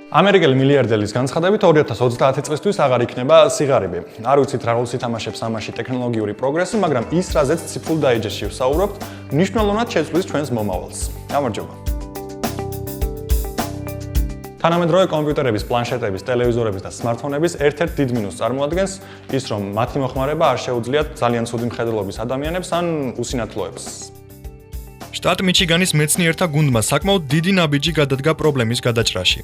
ამერიკელი მილიარდერის განცხადებით 2030 წლისთვის აღარ იქნება სიღარიბე. არ ვიცით რა როლს ითამაშებს ამაში ტექნოლოგიური პროგრესი, მაგრამ ის, რაზეც ციფრულ დაიჯერში ვსაუბრობთ, მნიშვნელოვნად შეცვლის ჩვენს მომავალს. გამარჯობა. თანამედროვე კომპიუტერების, პლანშეტების, ტელევიზორების და სმარტფონების ერთ-ერთ დიდ მინუსს წარმოადგენს ის, რომ მათი მოხმარება არ შეუძლიათ ძალიან ცუდი მხედველობის ადამიანებს ან უსინათლოებს. შტატ მიჩიგანის მეცნიერთა გუნდმა საკმაოდ დიდი ნაბიჯი გადადგა პრობლემის გადაჭრაში.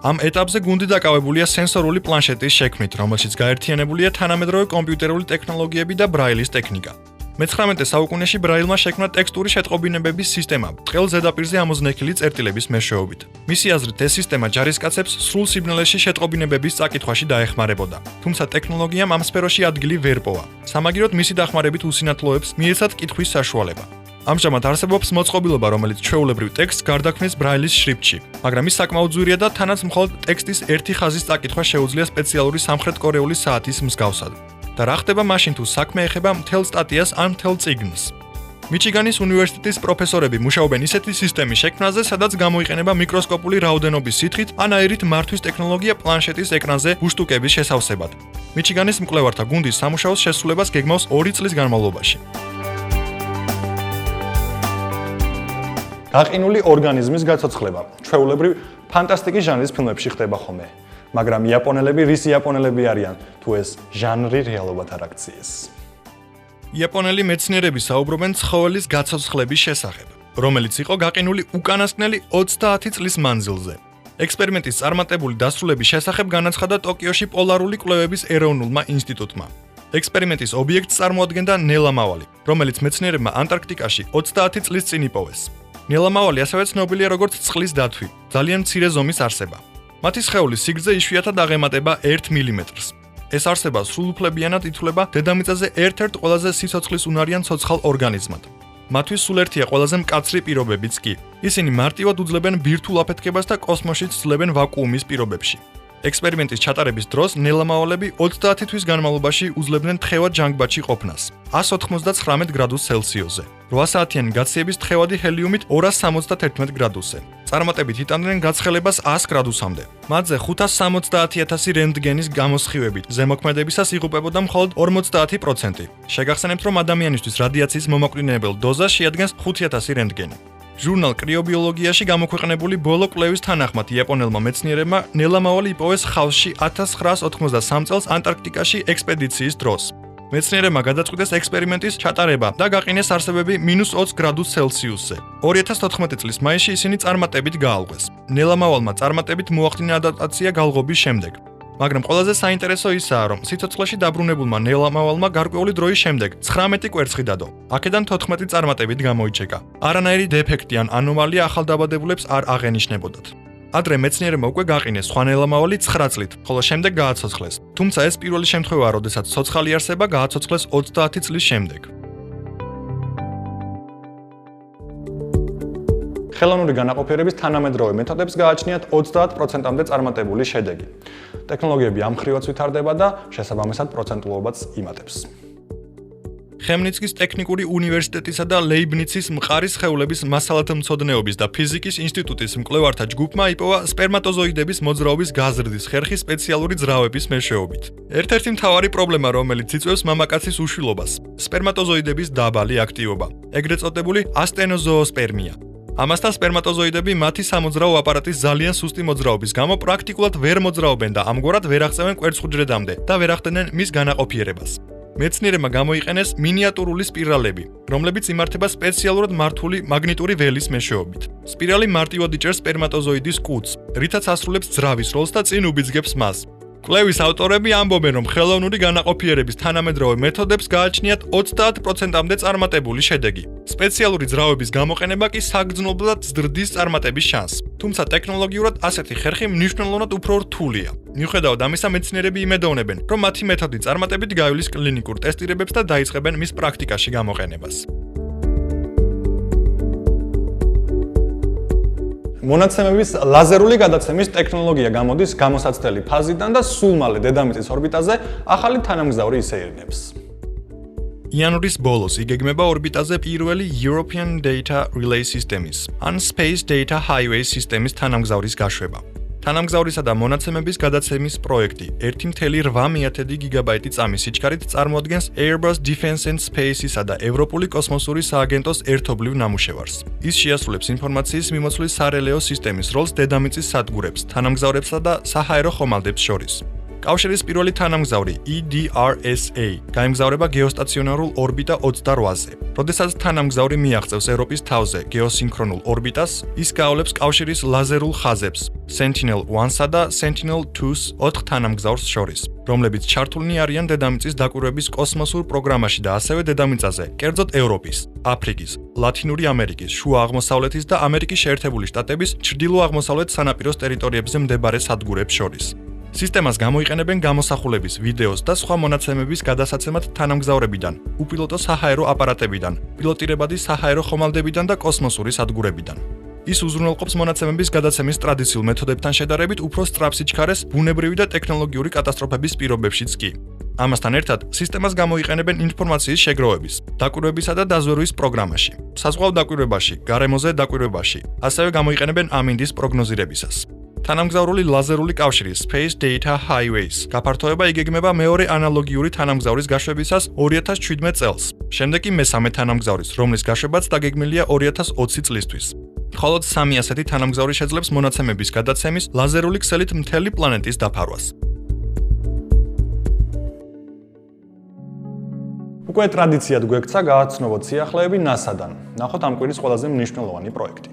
ამ ეტაპზე გუნდი დაკავებულია სენსორული პლანშეტის შექმნით, რომელშიც გაერთიანებულია თანამედროვე კომპიუტერული ტექნოლოგიები და ბრაილის ტექნიკა. მე-19 საუკუნეში ბრაილმა შექმნა ტექსტური შეტყობინებების სისტემა, ბრტყელ ზედაპირზე ამოზნექილი წერტილების მეშვეობით. მისი აზრით, ეს სისტემა ჯარისკაცებს სრულ სიბნელეში შეტყობინებების წაკითხვაში დაეხმარებოდა. თუმცა ტექნოლოგიამ ამ სფეროში ადგილი ვერ პოვა. სამაგიეროდ მისი დახმარებით უსინათლოებს მიეცათ კითხვის საშუალება. ამჟამად არსებობს მოწყობილობა, რომელიც ჩვეულებრივ ტექსტს გარდაქმნის ბრაილის შრიფტში, მაგრამ ის საკმაოდ ძვირია და თანაც მხოლოდ ტექსტის ერთი ხაზის წაკითხვა შეუძლია სპეციალური სამხრეთკორეული საათის მსგავსად. და რა ხდება მაშინ თუ საქმე ეხება მთელ სტატიას ან მთელ წიგნს? მიჩიგანის უნივერსიტეტის პროფესორები მუშაობენ ისეთი სისტემის შექმნაზე, სადაც გამოიყენება მიკროსკოპული რაოდენობის სითხით ან აირით მართვის ტექნოლოგია პლანშეტის ეკრანზე ბუშტუკების შესავსებად. მიჩიგანის მკვლევართა გუნდის სამუშაოს შესრულებას გეგმავს 2 წლის განმავლობაში. გაყინული ორგანიზმის გაცოცხლება. ჩვეულებრივ ფანტასტიკის ჟანრის ფილმებში ხდება ხოლმე. მაგრამ იაპონელები რის იაპონელები არიან, თუ ეს ჟანრი რეალობად არ აქციეს. იაპონელი მეცნიერები საუბრობენ ცხოველის გაცოცხლების შესახებ, რომელიც იყო გაყინული უკანასკნელი 30 წლის მანძილზე. ექსპერიმენტის წარმატებული დასრულების შესახებ განაცხადა ტოკიოში პოლარული კვლევების ეროვნულმა ინსტიტუტმა. ექსპერიმენტის ობიექტს წარმოადგენდა ნელამავალი, რომელიც მეცნიერებმა ანტარქტიკაში 30 წლის წინ იპოვეს. ნელამავალი ასევე ცნობილია როგორც წყლის დათვი, ძალიან მცირე ზომის არსება. მათი სხეულის სიგრძე იშვიათად აღემატება 1 მილიმეტრს. ეს არსება სრულუფლებიანად ითვლება დედამიწაზე ერთ-ერთ ყველაზე სიცოცხლისუნარიან ცოცხალ ორგანიზმად. მათთვის სულ ერთია ყველაზე მკაცრი პირობებიც კი. ისინი მარტივად უძლებენ ბირთვულ აფეთქებას და კოსმოსშიც ძლებენ ვაკუუმის პირობებში. ექსპერიმენტის ჩატარების დროს ნელამავალები 30 თვის განმავლობაში უძლებდნენ თხევად ჟანგბადში ყოფნას 199 გრადუს ცელსიუსზე. 8 საათიანი გაცივების თხევადი ჰელიუმით 271 გრადუსზე. წარმატებით იტანდნენ გაცხელებას 100 გრადუსამდე. მათზე 570,000 რენტგენის გამოსხივებით ზემოქმედებისას იღუპებოდა მხოლოდ 50%. შეგახსენებთ, რომ ადამიანისთვის რადიაციის მომაკვდინებელ დოზას შეადგენს 5000 რენტგენი. ჟურნალ კრიობიოლოგიაში გამოქვეყნებული ბოლო კვლევის თანახმად იაპონელმა მეცნიერებმა ნელამავალი იპოვეს ხავსში 1993 წელს ანტარქტიკაში ექსპედიციის დროს. მეცნიერებმა გადაწყვიტეს ექსპერიმენტის ჩატარება და გაყინეს არსებები -20 გრადუს ცელსიუსზე. 2014 წლის მაისში ისინი წარმატებით გაალღვეს. ნელამავალმა წარმატებით მოახდინა ადაპტაცია გალღობის შემდეგ. მაგრამ ყველაზე საინტერესო ისაა, რომ სიცოცხლეში დაბრუნებულმა ნელამავალმა გარკვეული დროის შემდეგ 19 კვერცხი დადო. აქედან 14 წარმატებით გამოიჩეკა. არანაირი დეფექტი ან ანომალია ახალდაბადებულებს არ აღენიშნებოდათ. ადრე მეცნიერებმა უკვე გაყინეს სხვა ნელამავალი 9 წლით, ხოლო შემდეგ გააცოცხლეს. თუმცა ეს პირველი შემთხვევაა, როდესაც ცოცხალი არსება გააცოცხლეს 30 წლის შემდეგ. ხელოვნური განაყოფიერების თანამედროვე მეთოდებს გააჩნიათ 30%-მდე წარმატებული შედეგი. ტექნოლოგიები ამ მხრივაც ვითარდება და შესაბამისად პროცენტულობაც იმატებს. ხემნიცკის ტექნიკური უნივერსიტეტისა და ლეიბნიცის მყარი სხეულების მასალათმცოდნეობის და ფიზიკის ინსტიტუტის მკვლევართა ჯგუფმა იპოვა სპერმატოზოიდების მოძრაობის გაზრდის ხერხი სპეციალური ძრავების მეშვეობით. ერთ-ერთი მთავარი პრობლემა, რომელიც იწვევს მამაკაცის უშვილობას, სპერმატოზოიდების დაბალი აქტივობა, ეგრეთ წოდებული ასტენოზოოსპერმია. ამასთან სპერმატოზოიდები მათი სამოძრაო აპარატის ძალიან სუსტი მოძრაობის გამო პრაქტიკულად ვერ მოძრაობენ და ამგვარად ვერ აღწევენ კვერცხუჯრედამდე და ვერ ახდენენ მის განაყოფიერებას. მეცნიერებმა გამოიყენეს მინიატურული სპირალები, რომლებიც იმართება სპეციალურად მართული მაგნიტური ველის მეშვეობით. სპირალი მარტივად იჭერს სპერმატოზოიდის კუდს, რითაც ასრულებს ძრავის როლს და წინ უბიძგებს მას. კვლევის ავტორები ამბობენ, რომ ხელოვნური განაყოფიერების თანამედროვე მეთოდებს გააჩნიათ 30%-მდე წარმატებული შედეგი. სპეციალური ძრავების გამოყენება კი საგრძნობლად ზრდის წარმატების შანსს. თუმცა ტექნოლოგიურად ასეთი ხერხი მნიშვნელოვნად უფრო რთულია. მიუხედავად ამისა, მეცნიერები იმედოვნებენ, რომ მათი მეთოდი წარმატებით გაივლის კლინიკურ ტესტირებებს და დაიწყებენ მის პრაქტიკაში გამოყენებას. მონაცემების ლაზერული გადაცემის ტექნოლოგია გამოდის გამოსაცდელი ფაზიდან და სულ მალე დედამიწის ორბიტაზე ახალი თანამგზავრი ისეირნებს. იანვრის ბოლოს იგეგმება ორბიტაზე პირველი European Data Relay სისტემის ან Space Data Highway სისტემის თანამგზავრის გაშვება. თანამგზავრისა და მონაცემების გადაცემის პროექტი 1.8 გიგაბაიტი წამის სიჩქარით წარმოადგენს Airbus Defence and Space-ისა და ევროპული კოსმოსური სააგენტოს ერთობლივ ნამუშევარს. ის შეასრულებს ინფორმაციის მიმოცვლის სარელეო სისტემის როლს დედამიწის სადგურებს, თანამგზავრებსა და საჰაერო ხომალდებს შორის. კავშირის პირველი თანამგზავრი EDRSA გაემგზავრება გეოსტაციონარულ ორბიტა 28-ზე. როდესაც თანამგზავრი მიაღწევს ევროპის თავზე გეოსინქრონულ ორბიტას, ის გაავლებს კავშირის ლაზერულ ხაზებს Sentinel-1-სა და Sentinel-2-ს 4 თანამგზავრს შორის, რომლებიც ჩართულნი არიან დედამიწის დაკვირვების კოსმოსურ პროგრამაში და ასევე დედამიწაზე, კერძოდ ევროპის, აფრიკის, ლათინური ამერიკის, შუა აღმოსავლეთის და ამერიკის შეერთებული შტატების ჩრდილო-აღმოსავლეთ სანაპიროს ტერიტორიებზე მდებარე სადგურებს შორის. სისტემას გამოიყენებენ გამოსახულების, ვიდეოს და სხვა მონაცემების გადასაცემად თანამგზავრებიდან, უპილოტო საჰაერო აპარატებიდან, პილოტირებადი საჰაერო ხომალდებიდან და კოსმოსური სადგურებიდან. ის უზრუნველყოფს მონაცემების გადაცემის ტრადიციულ მეთოდებთან შედარებით უფრო სწრაფ სიჩქარეს ბუნებრივი და ტექნოლოგიური კატასტროფების პირობებშიც კი. ამასთან ერთად, სისტემას გამოიყენებენ ინფორმაციის შეგროვების, დაკვირვებისა და დაზვერვის პროგრამაში, საზღვაო დაკვირვებაში, გარემოზე დაკვირვებაში, ასევე გამოიყენებენ ამინდის პროგნოზირებისას. თანამგზავრული ლაზერული კავშირი Space Data Highways გაფართოება იგეგმება მეორე ანალოგიური თანამგზავრის გაშვებისას 2017 წელს. შემდეგ კი მესამე თანამგზავრის, რომლის გაშვებაც დაგეგმილია 2020 წლისთვის. მხოლოდ 3 ასეთი თანამგზავრი შეძლებს მონაცემების გადაცემის ლაზერული ქსელით მთელი პლანეტის დაფარვას. უკვე ტრადიციად გვექცა გააცნოვოთ სიახლეები NASA-დან. ნახოთ ამ კვირის ყველაზე მნიშვნელოვანი პროექტი.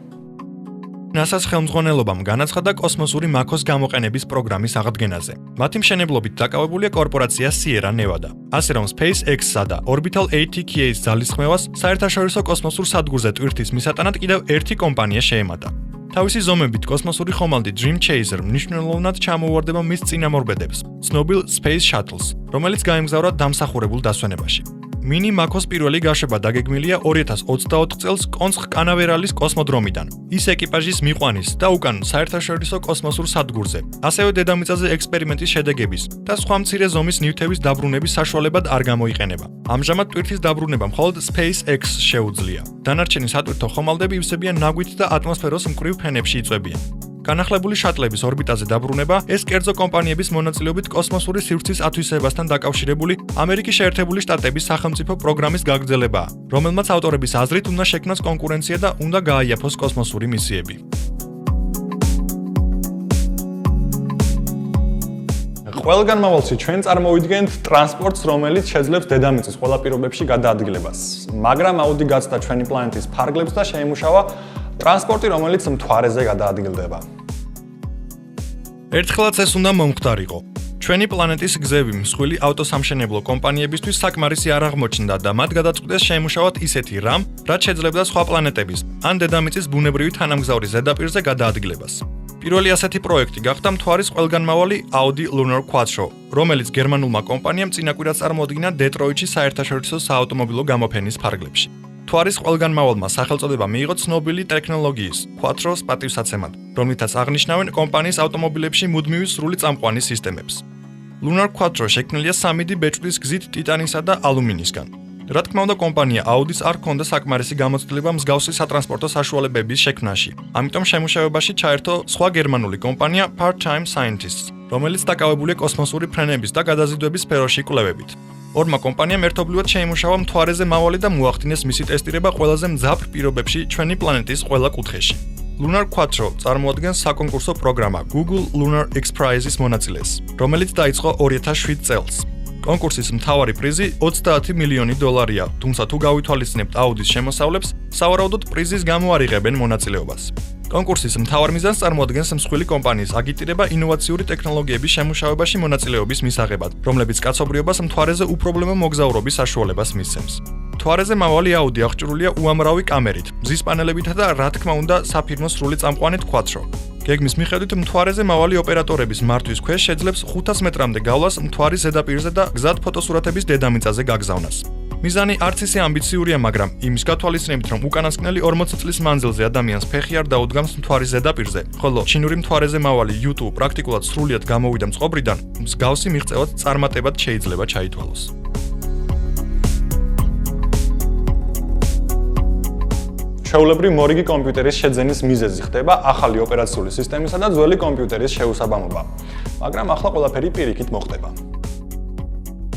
NASA-ს ხელმძღვანელობამ განაცხადა კოსმოსური მაქოს გამოყენების პროგრამის აღდგენაზე. მათი მშენებლობით დაკავებულია კორპორაცია Sierra Nevada. ასე რომ SpaceX-სა და Orbital ATK-ის ძალისხმევას საერთაშორისო კოსმოსურ სადგურზე ტვირთის მისატანად კიდევ ერთი კომპანია შეემატა. თავისი ზომებით კოსმოსური ხომალდი Dream Chaser მნიშვნელოვნად ჩამოუვარდება მის წინამორბედებს, ცნობილ Space Shuttles, რომელიც გაემგზავრა დამსახურებულ დასვენებაში. მინი მაქოს პირველი გაშვება დაგეგმილია 2024 წელს კონცხ კანავერალის კოსმოდრომიდან. ის ეკიპაჟის მიყვანის და უკან საერთაშორისო კოსმოსურ სადგურზე, ასევე დედამიწაზე ექსპერიმენტის შედეგების და სხვა მცირე ზომის ნივთების დაბრუნების საშუალებად არ გამოიყენება. ამჟამად ტვირთის დაბრუნება მხოლოდ SpaceX-ს შეუძლია. დანარჩენი სატვირთო ხომალდები ივსებიან ნაგვით და ატმოსფეროს მკვრივ ფენებში იწვებიან. განახლებული შატლების ორბიტაზე დაბრუნება ეს კერძო კომპანიების მონაწილეობით კოსმოსური სივრცის ათვისებასთან დაკავშირებული ამერიკის შეერთებული შტატების სახელმწიფო პროგრამის გაგრძელებაა, რომელმაც ავტორების აზრით უნდა შექმნას კონკურენცია და უნდა გააიაფოს კოსმოსური მისიები. ყველგან მავალში ჩვენ წარმოვიდგენთ ტრანსპორტს, რომელიც შეძლებს დედამიწის ყველა პირობებში გადაადგილებას. მაგრამ აუდი გაცდა ჩვენი პლანეტის ფარგლებს და შეიმუშავა ტრანსპორტი, რომელიც მთვარეზე გადაადგილდება. ერთხელაც ეს უნდა მომხდარიყო. ჩვენი პლანეტის გზები მსხვილი ავტოსამშენებლო კომპანიებისთვის საკმარისი არ აღმოჩნდა და მათ გადაწყვიტეს შეიმუშავათ ისეთი რამ, რაც შეძლებდა სხვა პლანეტების ან დედამიწის ბუნებრივი თანამგზავრის ზედაპირზე გადაადგილებას. პირველი ასეთი პროექტი გახდა მთვარის ყველგანმავალი Audi Lunar Quattro, რომელიც გერმანულმა კომპანიამ წინაკვირად წარმოადგინა დეტროიტში საერთაშორისო საავტომობილო გამოფენის ფარგლებში. მთვარის ყველგანმავალმა სახელწოდება მიიღო ცნობილი ტექნოლოგიის Quattro-ს პატივსაცემად, რომლითაც აღნიშნავენ კომპანიის ავტომობილებში მუდმივი სრული წამყვანი სისტემებს. Lunar Quattro შექმნილია 3D ბეჭვდის გზით ტიტანისა და ალუმინისგან. რა თქმა უნდა, კომპანია Audi-ს არ ჰქონდა საკმარისი გამოცდილება მსგავსი სატრანსპორტო საშუალებების შექმნაში, ამიტომ შემუშავებაში ჩაერთო სხვა გერმანული კომპანია Part-Time Scientists, რომელიც დაკავებულია კოსმოსური ფრენების და გადაზიდვების სფეროში კვლევებით. ორმა კომპანიამ ერთობლივად შეიმუშავა მთვარეზე მავალი და მოახდინეს მისი ტესტირება ყველაზე მძაფრ პირობებში ჩვენი პლანეტის ყველა კუთხეში. Lunar Quattro წარმოადგენს საკონკურსო პროგრამა Google Lunar X Prize-ის მონაწილეს, რომელიც დაიწყო 2007 წელს. კონკურსის მთავარი პრიზი $30 მილიონი, თუმცა თუ გავითვალისწინებთ Audi-ს შემოსავლებს, სავარაუდოდ პრიზის გამო არ იღებენ მონაწილეობას. კონკურსის მთავარ მიზანს წარმოადგენს მსხვილი კომპანიის აგიტირება ინოვაციური ტექნოლოგიების შემუშავებაში მონაწილეობის მისაღებად, რომლებიც კაცობრიობას მთვარეზე უპრობლემო მოგზაურობის საშუალებას მისცემს. მთვარეზე მავალი Audi აღჭურვილია უამრავი კამერით, მზის პანელებითა და რა თქმა უნდა, საფირმო სრული წამყვანით Quattro. გეგმის მიხედვით მთვარეზე მავალი ოპერატორების მართვის ქვეშ შეძლებს 500 მეტრამდე გავლას მთვარის ზედაპირზე და გზად ფოტოსურათების დედამიწაზე გაგზავნას. მიზანი არც ისე ამბიციურია, მაგრამ იმის გათვალისწინებით, რომ უკანასკნელი 40 წლის მანძილზე ადამიანს ფეხი არ დაუდგამს მთვარის ზედაპირზე, ხოლო ჩინური მთვარეზე მავალი U2 პრაქტიკულად სრულიად გამოვიდა მწყობრიდან, მსგავსი მიღწევაც წარმატებად შეიძლება ჩაითვალოს. ჩვეულებრივ მორიგი კომპიუტერის შეძენის მიზეზი ხდება ახალი ოპერაციული სისტემისა და ძველი კომპიუტერის შეუსაბამობა. მაგრამ ახლა ყველაფერი პირიქით მოხდება.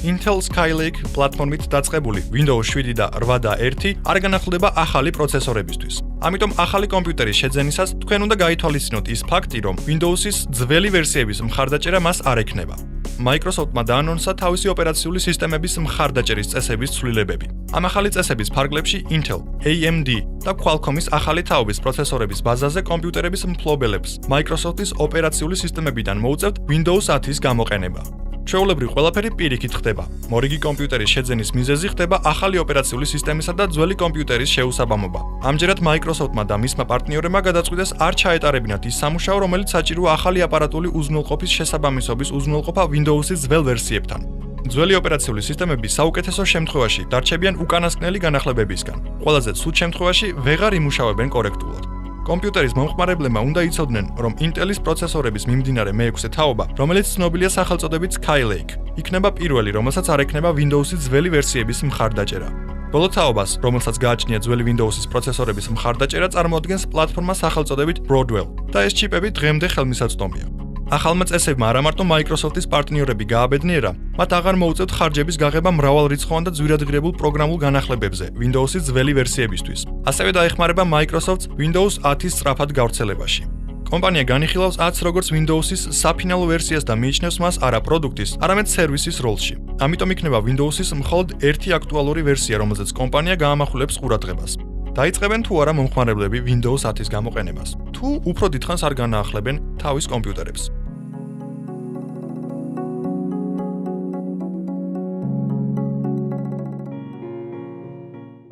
Intel Skylake პლატფორმით დაწყებული Windows 7 და 8 და 1 არ განახლდება ახალი პროცესორებისთვის. ამიტომ ახალი კომპიუტერის შეძენისას თქვენ უნდა გაითვალისწინოთ ის ფაქტი, რომ Windows-ის ძველი ვერსიების მხარდაჭერა მას არ ექნება. Microsoft-მა დაანონსა თავისი ოპერაციული სისტემების მხარდაჭერის წესების ცვლილებები. ამ ახალი წესების ფარგლებში Intel, AMD და Qualcomm-ის ახალი თაობის პროცესორების ბაზაზე კომპიუტერების მფლობელებს Microsoft-ის ოპერაციული სისტემებიდან მოუწევთ Windows 10-ის გამოყენება. ჩვეულებრივ ყველაფერი პირიქით ხდება. მორიგი კომპიუტერის შეძენის მიზეზი ხდება ახალი ოპერაციული სისტემისა და ძველი კომპიუტერის შეუსაბამობა. ამჯერად Microsoft-მა და მისმა პარტნიორებმა გადაწყვიტეს არ ჩაეტარებინათ ის სამუშაო, რომელიც საჭიროა ახალი აპარატული უზრუნველყოფის შესაბამისობის უზრუნველყოფა Windows-ის ძველ ვერსიებთან. ძველი ოპერაციული სისტემები საუკეთესო შემთხვევაში დარჩებიან უკანასკნელი განახლებებისგან. ყველაზე ცუდ შემთხვევაში ვეღარ იმუშავებენ კორექტულად. კომპიუტერის მომხმარებლებმა უნდა იცოდნენ, რომ Intel-ის პროცესორების მიმდინარე მეექვსე თაობა, რომელიც ცნობილია სახელწოდებით Skylake, იქნება პირველი, რომელსაც არ ექნება Windows-ის ძველი ვერსიების მხარდაჭერა. ბოლო თაობას, რომელსაც გააჩნია ძველი Windows-ის პროცესორების მხარდაჭერა, წარმოადგენს პლატფორმა სახელწოდებით Broadwell და ეს ჩიპები დღემდე ხელმისაწვდომია. ახალმა წესებმა არა მარტო Microsoft-ის პარტნიორები გააბედნიერა, მათ აღარ მოუწევთ ხარჯების გაღება მრავალრიცხოვან და ძვირადღირებულ პროგრამულ განახლებებზე Windows-ის ძველი ვერსიებისთვის. ასევე დაეხმარება Microsoft Windows 10-ის სწრაფად გავრცელებაში. კომპანია განიხილავს 10-ს როგორც Windows-ის საფინალო ვერსიას და მიიჩნევს მას არა პროდუქტის, არამედ სერვისის როლში. ამიტომ იქნება Windows-ის მხოლოდ ერთი აქტუალური ვერსია, რომელზეც კომპანია გაამახვილებს ყურადღებას. დაიწყებენ თუ არა მომხმარებლები Windows 10-ის გამოყენებას, თუ უფრო დიდხანს არ განაახლებენ თავის კომპიუტერებს.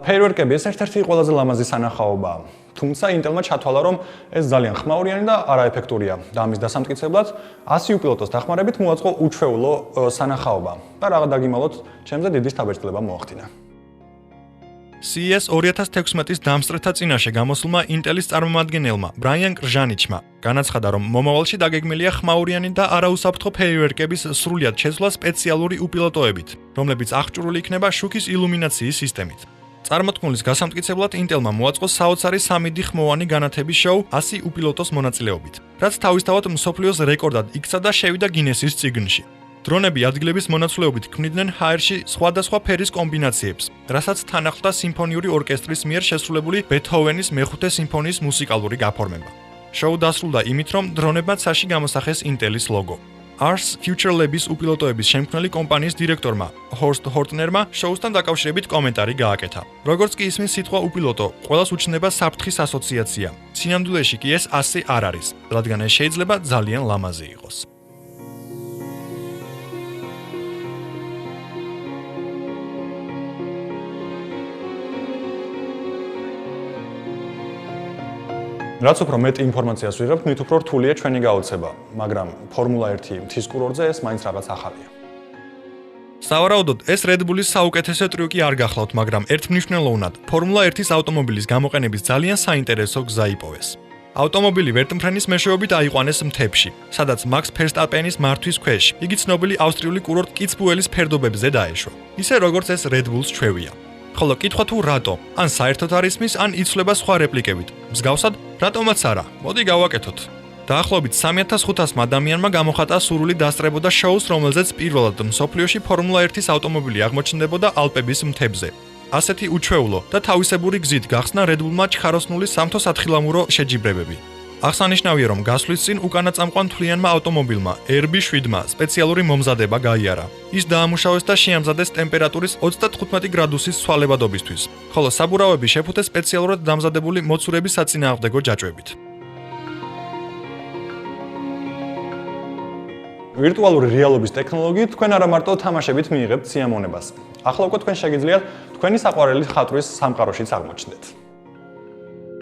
ფეიერვერკები ეს ერთ-ერთი ყველაზე ლამაზი სანახაობაა. თუმცა Intel-მა ჩათვალა, რომ ეს ძალიან ხმაურიანი და არაეფექტურია და ამის დასამტკიცებლად 100 უპილოტოს დახმარებით მოაწყო უჩვეულო სანახაობა და რაღაც დაგიმალოთ, ჩემზე დიდი შთაბეჭდილება მოახდინა. CES 2016-ის დამსწრეთა წინაშე გამოსულმა Intel-ის წარმომადგენელმა ბრაიან კრჟანიჩმა განაცხადა, რომ მომავალში დაგეგმილია ხმაურიანი და არაუსაფრთხო ფეიერვერკების სრულიად შეცვლა სპეციალური უპილოტოებით, რომლებიც აღჭურვილი იქნება შუქის ილუმინაციის სისტემით. წარმოთქმულის გასამტკიცებლად Intel-მა მოაწყო საოცარი 3D ხმოვანი განათების შოუ 100 უპილოტოს მონაწილეობით, რაც თავისთავად მსოფლიოს რეკორდად იქცა და შევიდა გინესის წიგნში. დრონები ადგილების მონაცვლეობით ქმნიდნენ ჰაერში სხვადასხვა ფერის კომბინაციებს, რასაც თან ახლდა სიმფონიური ორკესტრის მიერ შესრულებული ბეთჰოვენის მეხუთე სიმფონიის მუსიკალური გაფორმება. შოუ დასრულდა იმით, რომ დრონებმა ცაში გამოსახეს Intel-ის ლოგო. Ars Future Labs უპილოტოების შემქმნელი კომპანიის დირექტორმა ჰორსტ ჰორტნერმა შოუსთან დაკავშირებით კომენტარი გააკეთა. როგორც კი ისმის სიტყვა უპილოტო, ყველას უჩნდება საფრთხის ასოციაცია. სინამდვილეში კი ეს ასე არ არის, რადგან ეს შეიძლება ძალიან ლამაზი იყოს. რაც უფრო მეტი ინფორმაციას ვიღებთ, მით უფრო რთულია ჩვენი გაოცება, მაგრამ Formula 1 მთის კურორტზე ეს მაინც რაღაც ახალია. სავარაუდოდ, ეს Red Bull-ის საუკეთესო ტრიუკი არ გახლავთ, მაგრამ ერთმნიშვნელოვნად, Formula 1-ის ავტომობილის გამოყენების ძალიან საინტერესო გზა იპოვეს. ავტომობილი ვერტმფრენის მეშვეობით აიყვანეს მთებში, სადაც Max Verstappenis მართვის ქვეშ, იგი ცნობილი ავსტრიული კურორტ კიცბუელის ფერდობებზე დაეშვა. ისე როგორც ეს Red Bull-ს ჩვევია. ხოლო კითხვა თუ რატო? ან საერთოდ არის მის, ან იცვლება სხვა რეპლიკებით. მსგავსად, რატომაც არა? მოდი გავაკეთოთ. დაახლოებით 3500 ადამიანმა გამოხატა სურვილი დასწრებოდა შოუს, რომელზეც პირველად მსოფლიოში Formula 1-ის ავტომობილი აღმოჩნდებოდა ალპების მთებზე. ასეთი უჩვეულო და თავისებური გზით გახსნა Red Bull-მა ჩხაროსნული სამთო სათხილამურო შეჯიბრებები. აღსანიშნავია, რომ გასვლის წინ უკანა წამყვან თვლიანმა ავტომობილმა RB7-მა სპეციალური მომზადება გაიარა. ის დაამუშავეს და შეამზადეს ტემპერატურის 35 გრადუსის ცვალებადობისთვის, ხოლო საბურავები შეფუთეს სპეციალურად დამზადებული მოცურების საწინააღმდეგო ჯაჭვებით. ვირტუალური რეალობის ტექნოლოგიით თქვენ არა მარტო თამაშებით მიიღებთ სიამოვნებას. ახლა უკვე თქვენ შეგიძლიათ თქვენი საყვარელი ხატვის სამყაროშიც აღმოჩნდეთ.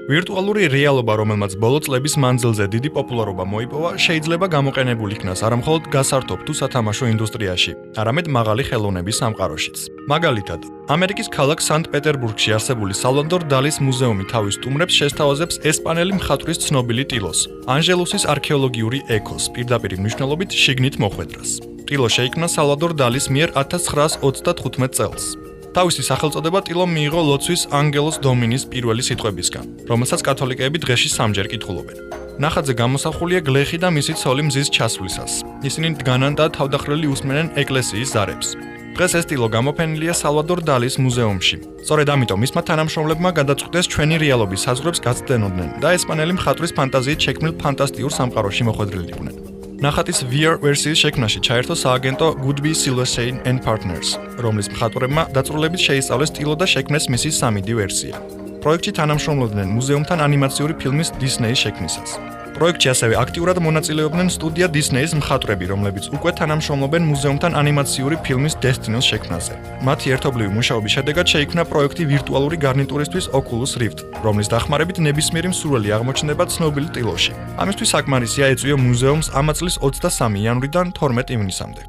ვირტუალური რეალობა, რომელმაც ბოლო წლების მანძილზე დიდი პოპულარობა მოიპოვა, შეიძლება გამოყენებულ იქნას არა მხოლოდ გასართობ თუ სათამაშო ინდუსტრიაში, არამედ მაღალი ხელოვნების სამყაროშიც. მაგალითად, ამერიკის ქალაქ სანქტ-პეტერბურგში არსებული სალვადორ დალის მუზეუმი თავის სტუმრებს შესთავაზებს ესპანელი მხატვრის ცნობილი ტილოს, ანჟელუსის არქეოლოგიური ექოს, პირდაპირ მნიშვნელობით შიგნით მოხვედრას. ტილო შეიქმნა სალვადორ დალის მიერ 1935 წელს. თავისი სახელწოდება ტილომ მიიღო ლოცვის ანგელოს დომინის პირველი სიტყვებისგან, რომელსაც კათოლიკეები დღეში სამჯერ კითხულობენ. ნახატზე გამოსახულია გლეხი და მისი ცოლი მზის ჩასვლისას. ისინი დგანან და თავდახრილი უსმენენ ეკლესიის ზარებს. დღეს ეს ტილო გამოფენილია სალვადორ დალის მუზეუმში. სწორედ ამიტომ მისმა თანამშრომლებმა გადაწყვიტეს ჩვენი რეალობის საზღვრებს გაცდენობდნენ და ესპანელი მხატვრის ფანტაზიით შექმნილ ფანტასტიურ სამყაროში მოხვედრილიყვნენ. ნახატის VR ვერსიის შექმნაში ჩაერთო სააგენტო Goodby Silverstein and Partners, რომლის მხატვრებმა დაწვრილებით შეისწავლეს ტილო და შექმნეს მისი 3D ვერსია. პროექტში თანამშრომლობდნენ მუზეუმთან ანიმაციური ფილმის Disney-ის შექმნისას. პროექტში ასევე აქტიურად მონაწილეობდნენ სტუდია Disney-ის მხატვრები, რომლებიც უკვე თანამშრომლობენ მუზეუმთან ანიმაციური ფილმის Destiny-ს შექმნაზე. მათი ერთობლივი მუშაობის შედეგად შეიქმნა პროექტი ვირტუალური გარნიტურისთვის Oculus Rift, რომლის დახმარებით ნებისმიერი მსურველი აღმოჩნდება ცნობილ ტილოში. ამისთვის საკმარისია ეწვიო მუზეუმს ამ წლის 23 იანვრიდან 12 ივნისამდე.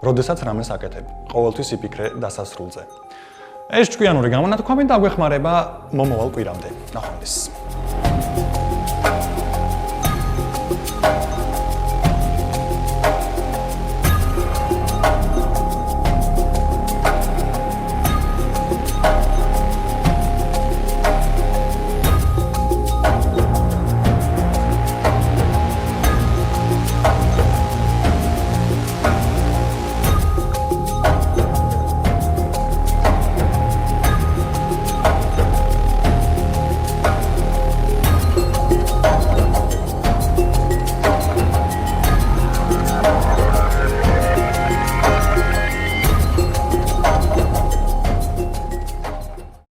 როდესაც რამეს აკეთებ, ყოველთვის იფიქრე დასასრულზე. ეს ჭკვიანური გამონათქვამი დაგვეხმარება მომავალ კვირამდე. ნახვამდის.